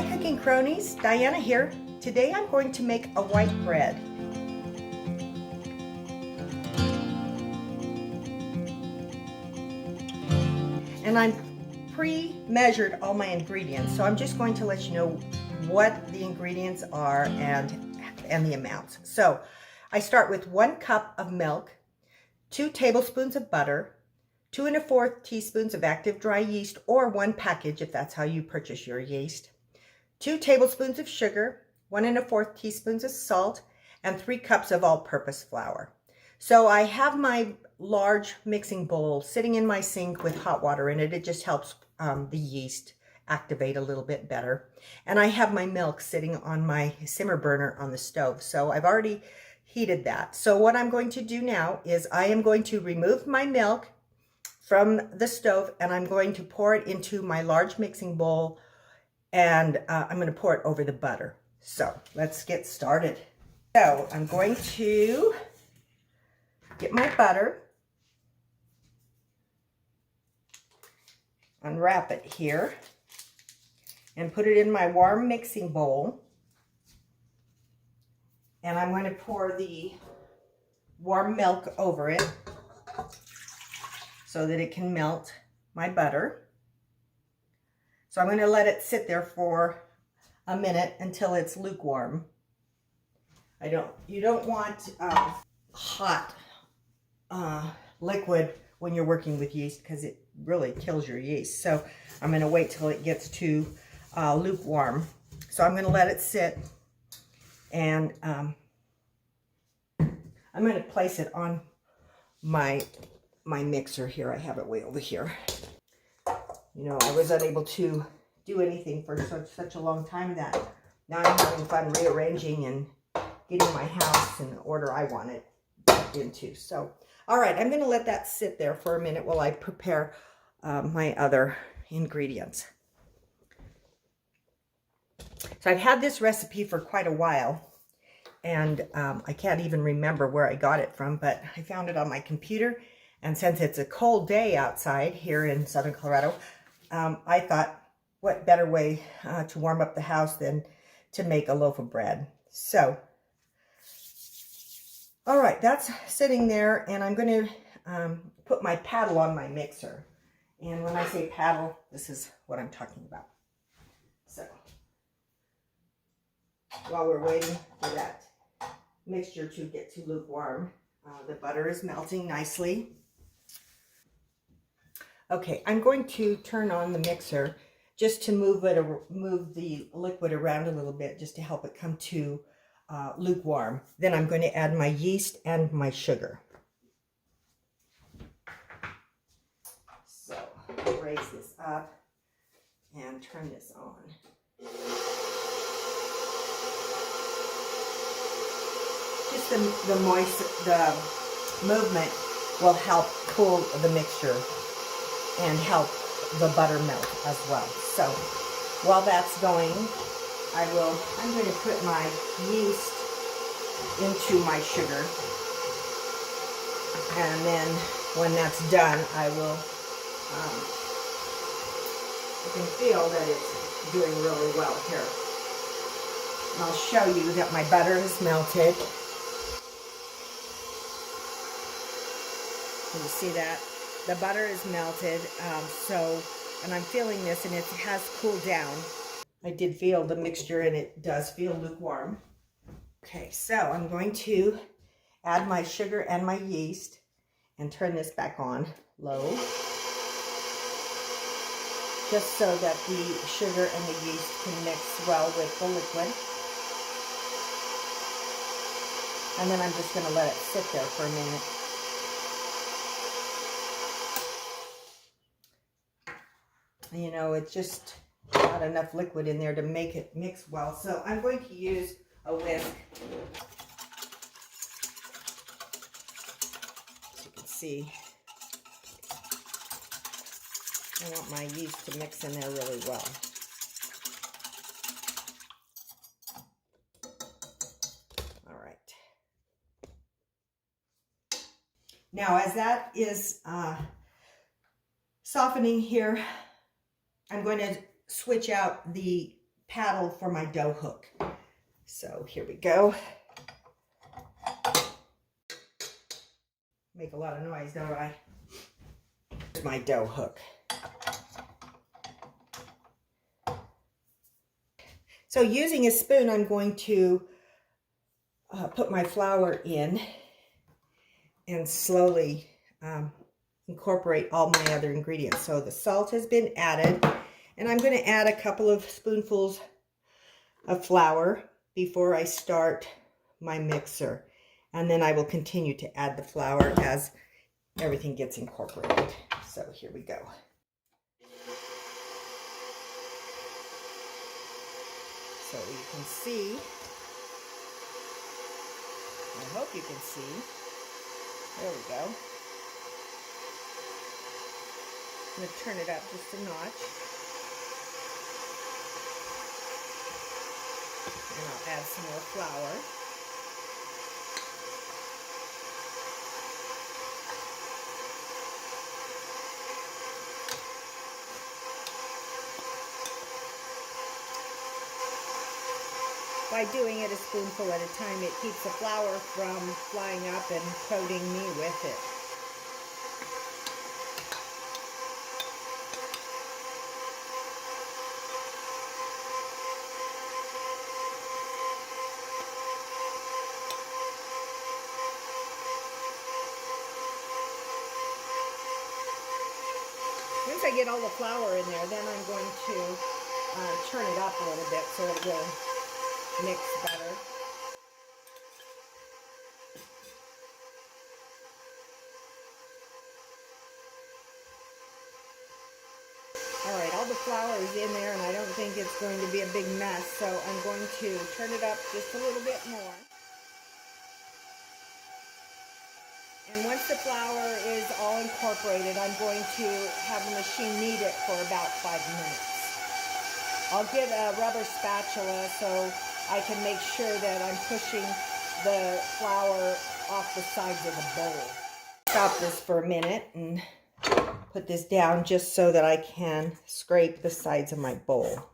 Hi cooking cronies, Diana here. Today I'm going to make a white bread. And I'm pre-measured all my ingredients, so I'm just going to let you know what the ingredients are and the amounts. So I start with 1 cup of milk, 2 tablespoons of butter, 2 1/4 teaspoons of active dry yeast, or 1 package if that's how you purchase your yeast, 2 tablespoons of sugar, 1 1/4 teaspoons of salt, and 3 cups of all-purpose flour. So I have my large mixing bowl sitting in my sink with hot water in it. It just helps the yeast activate a little bit better. And I have my milk sitting on my simmer burner on the stove. So I've already heated that. So what I'm going to do now is I am going to remove my milk from the stove and I'm going to pour it into my large mixing bowl, and I'm going to pour it over the butter. So let's get started. So I'm going to get my butter, unwrap it here, and put it in my warm mixing bowl. And I'm going to pour the warm milk over it so that it can melt my butter. So I'm going to let it sit there for a minute until it's lukewarm. You don't want hot liquid when you're working with yeast because it really kills your yeast. So I'm going to wait till it gets to lukewarm. So I'm going to let it sit, and I'm going to place it on my mixer here. I have it way over here. You know, I was unable to do anything for such a long time that now I'm having fun rearranging and getting my house in the order I want it into. So, all right, I'm going to let that sit there for a minute while I prepare my other ingredients. So I've had this recipe for quite a while, and I can't even remember where I got it from, but I found it on my computer. And since it's a cold day outside here in Southern Colorado, I thought, what better way to warm up the house than to make a loaf of bread. So, all right, that's sitting there, and I'm going to put my paddle on my mixer. And when I say paddle, this is what I'm talking about. So, while we're waiting for that mixture to get to lukewarm, the butter is melting nicely. Okay, I'm going to turn on the mixer just to move the liquid around a little bit, just to help it come to lukewarm. Then I'm going to add my yeast and my sugar. So I'll raise this up and turn this on. Just the movement will help cool the mixture and help the butter melt as well. So while that's going, I'm going to put my yeast into my sugar, and then when that's done, you can feel that it's doing really well here. And I'll show you that my butter is melted. Can you see that? The butter is melted, and I'm feeling this, and it has cooled down. I did feel the mixture, and it does feel lukewarm. Okay, so I'm going to add my sugar and my yeast and turn this back on low, just so that the sugar and the yeast can mix well with the liquid. And then I'm just going to let it sit there for a minute. You know, it's just not enough liquid in there to make it mix well. So I'm going to use a whisk. As you can see, I want my yeast to mix in there really well. All right. Now, as that is softening here, I'm going to switch out the paddle for my dough hook. So here we go. Make a lot of noise, don't I? Here's my dough hook. So using a spoon, I'm going to put my flour in and slowly incorporate all my other ingredients. So the salt has been added, and I'm going to add a couple of spoonfuls of flour before I start my mixer. And then I will continue to add the flour as everything gets incorporated. So here we go. So you can see, I hope you can see, there we go. I'm going to turn it up just a notch. And I'll add some more flour. By doing it a spoonful at a time, it keeps the flour from flying up and coating me with it. Once I get all the flour in there, then I'm going to turn it up a little bit so it will mix better. Alright, all the flour is in there and I don't think it's going to be a big mess, so I'm going to turn it up just a little bit more. And once the flour is all incorporated, I'm going to have the machine knead it for about 5 minutes. I'll get a rubber spatula so I can make sure that I'm pushing the flour off the sides of the bowl. Stop this for a minute and put this down just so that I can scrape the sides of my bowl.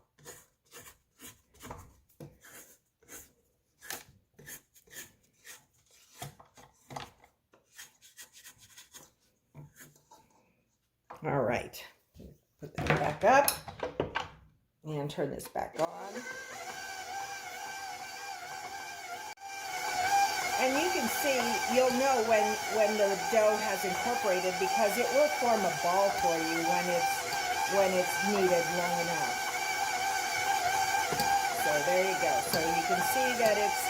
All right, put that back up and turn this back on. And you can see, you'll know when the dough has incorporated because it will form a ball for you when it's kneaded long enough. So there you go. So you can see that it's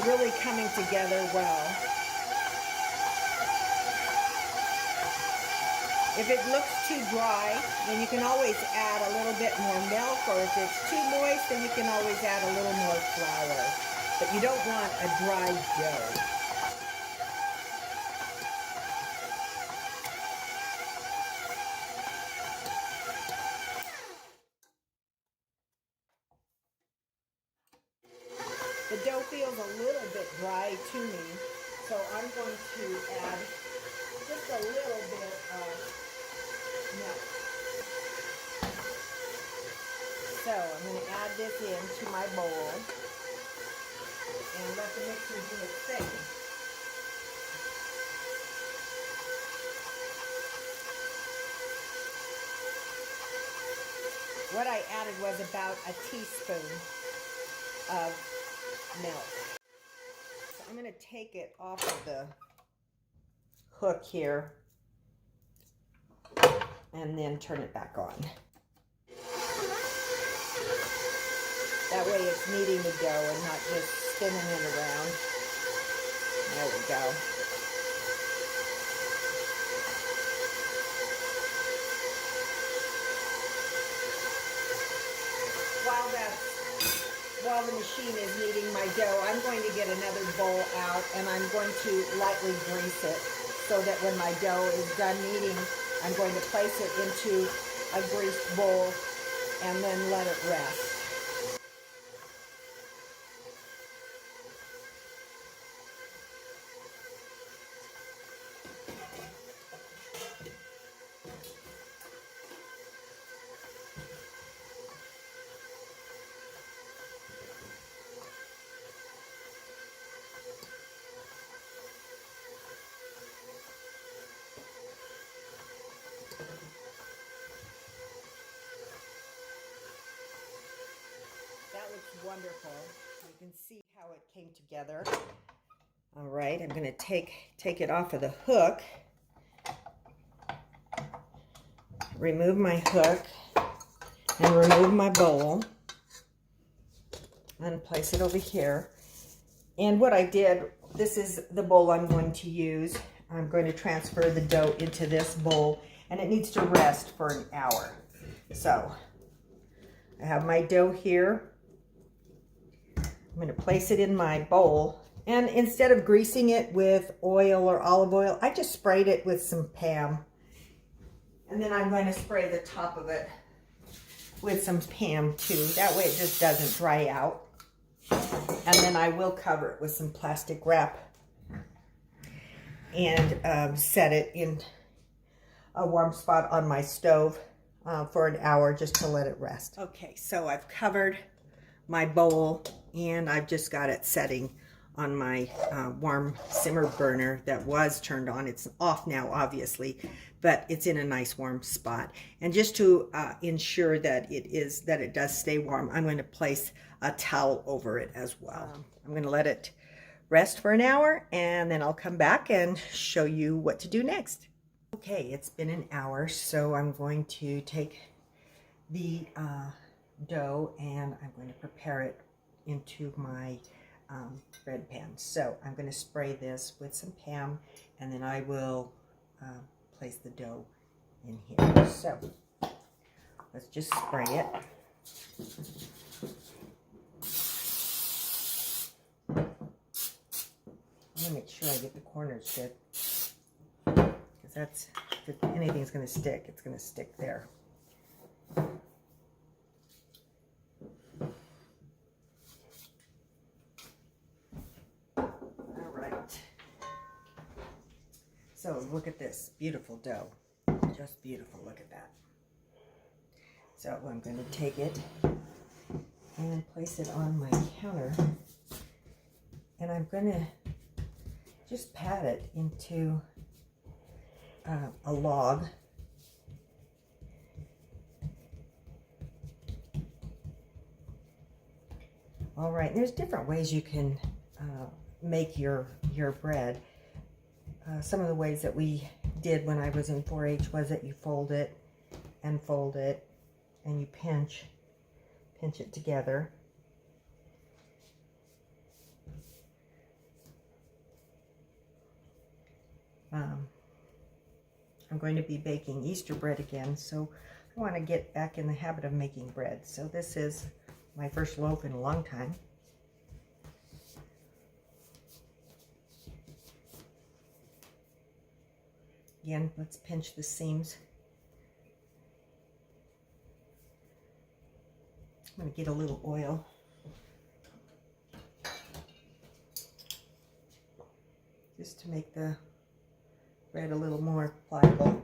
really coming together well. If it looks too dry, then you can always add a little bit more milk, or if it's too moist, then you can always add a little more flour. But you don't want a dry dough. The dough feels a little bit dry to me, so I'm going to add just a little bit of milk. So I'm going to add this into my bowl and let the mixer do its thing. What I added was about a teaspoon of milk. So I'm going to take it off of the hook here and then turn it back on. That way it's kneading the dough and not just spinning it around. There we go. While the machine is kneading my dough, I'm going to get another bowl out and I'm going to lightly grease it so that when my dough is done kneading, I'm going to place it into a greased bowl and then let it rest. wonderful. You can see how it came together. All right, I'm going to take it off of the hook. Remove my hook and remove my bowl and place it over here. And what I did, this is the bowl I'm going to use. I'm going to transfer the dough into this bowl, and it needs to rest for an hour. So I have my dough here. I'm going to place it in my bowl, and instead of greasing it with oil or olive oil, I just sprayed it with some Pam. And then I'm going to spray the top of it with some Pam too. That way it just doesn't dry out. And then I will cover it with some plastic wrap and set it in a warm spot on my stove for an hour just to let it rest. Okay, so I've covered my bowl and I've just got it setting on my warm simmer burner that was turned on. It's off now, obviously, but it's in a nice warm spot. And just to ensure that it does stay warm, I'm going to place a towel over it as well. I'm going to let it rest for an hour, and then I'll come back and show you what to do next. Okay, it's been an hour, so I'm going to take the dough and I'm going to prepare it into my bread pan. So I'm going to spray this with some Pam, and then I will place the dough in here. So let's just spray it. I'm going to make sure I get the corners good, because that's, if anything's going to stick, it's going to stick there. So look at this beautiful dough, just beautiful, look at that. So I'm going to take it and place it on my counter, and I'm going to just pat it into a log. All right, there's different ways you can make your bread. Some of the ways that we did when I was in 4-H was that you fold it, and you pinch it together. I'm going to be baking Easter bread again, so I want to get back in the habit of making bread. So this is my first loaf in a long time. Again, let's pinch the seams. I'm going to get a little oil. Just to make the bread a little more pliable.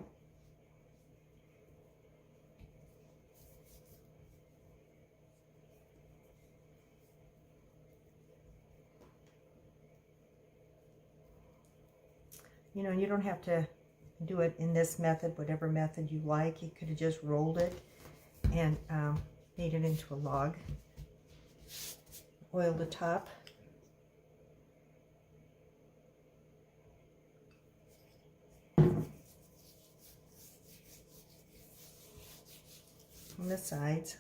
You know, you don't have to do it in this method, whatever method you like. You could have just rolled it and made it into a log. Oil the top. On the sides.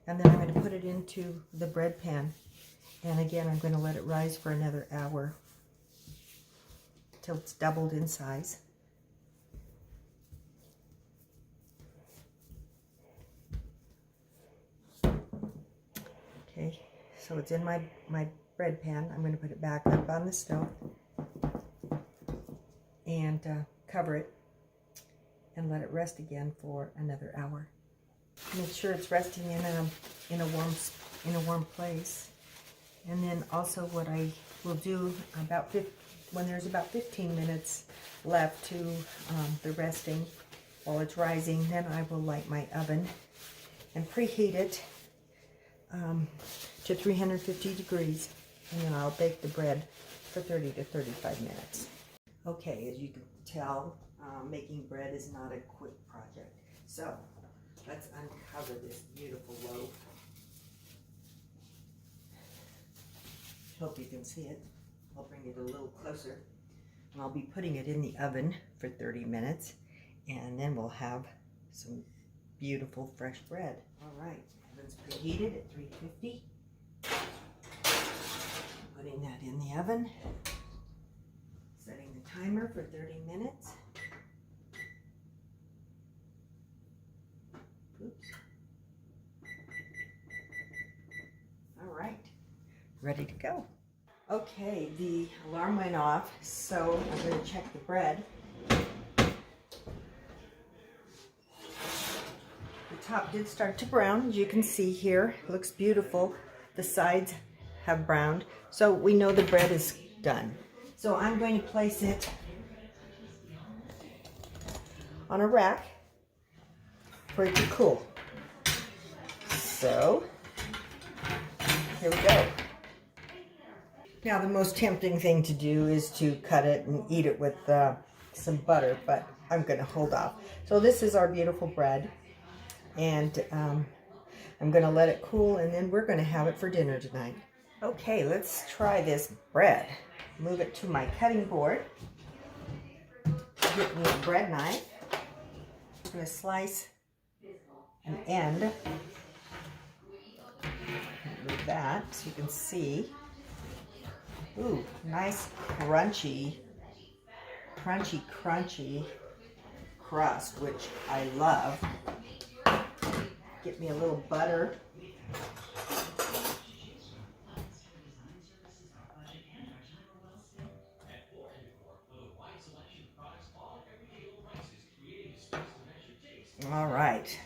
And then I'm going to put it into the bread pan. And again, I'm going to let it rise for another hour till it's doubled in size. Okay, so it's in my bread pan. I'm going to put it back up on the stove and cover it and let it rest again for another hour. Make sure it's resting in a warm place. And then also what I will do when there's about 15 minutes left to the resting while it's rising, then I will light my oven and preheat it to 350 degrees, and then I'll bake the bread for 30 to 35 minutes. Okay, as you can tell, making bread is not a quick project. So Let's uncover this beautiful loaf. Hope you can see it. I'll bring it a little closer. And I'll be putting it in the oven for 30 minutes. And then we'll have some beautiful fresh bread. All right, oven's preheated at 350. Putting that in the oven. Setting the timer for 30 minutes. Oops. All right, ready to go. Okay, the alarm went off, so I'm going to check the bread. The top did start to brown, as you can see here. It looks beautiful. The sides have browned, so we know the bread is done. So I'm going to place it on a rack for it to cool. So, here we go. Now the most tempting thing to do is to cut it and eat it with some butter, but I'm going to hold off. So this is our beautiful bread, and I'm going to let it cool, and then we're going to have it for dinner tonight. Okay, let's try this bread. Move it to my cutting board. Get me a bread knife. I'm going to slice an end. Move that so you can see. Ooh, nice crunchy crust, which I love. Get me a little butter. All right.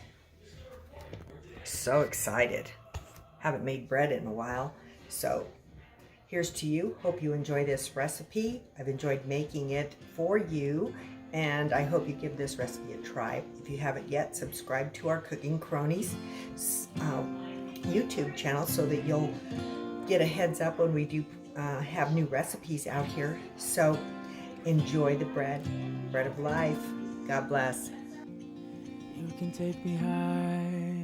So excited. Haven't made bread in a while, so here's to you. Hope you enjoy this recipe. I've enjoyed making it for you, and I hope you give this recipe a try. If you haven't yet, subscribe to our Cooking Cronies YouTube channel so that you'll get a heads up when we do have new recipes out here. So enjoy the bread of life. God bless. You can take me high.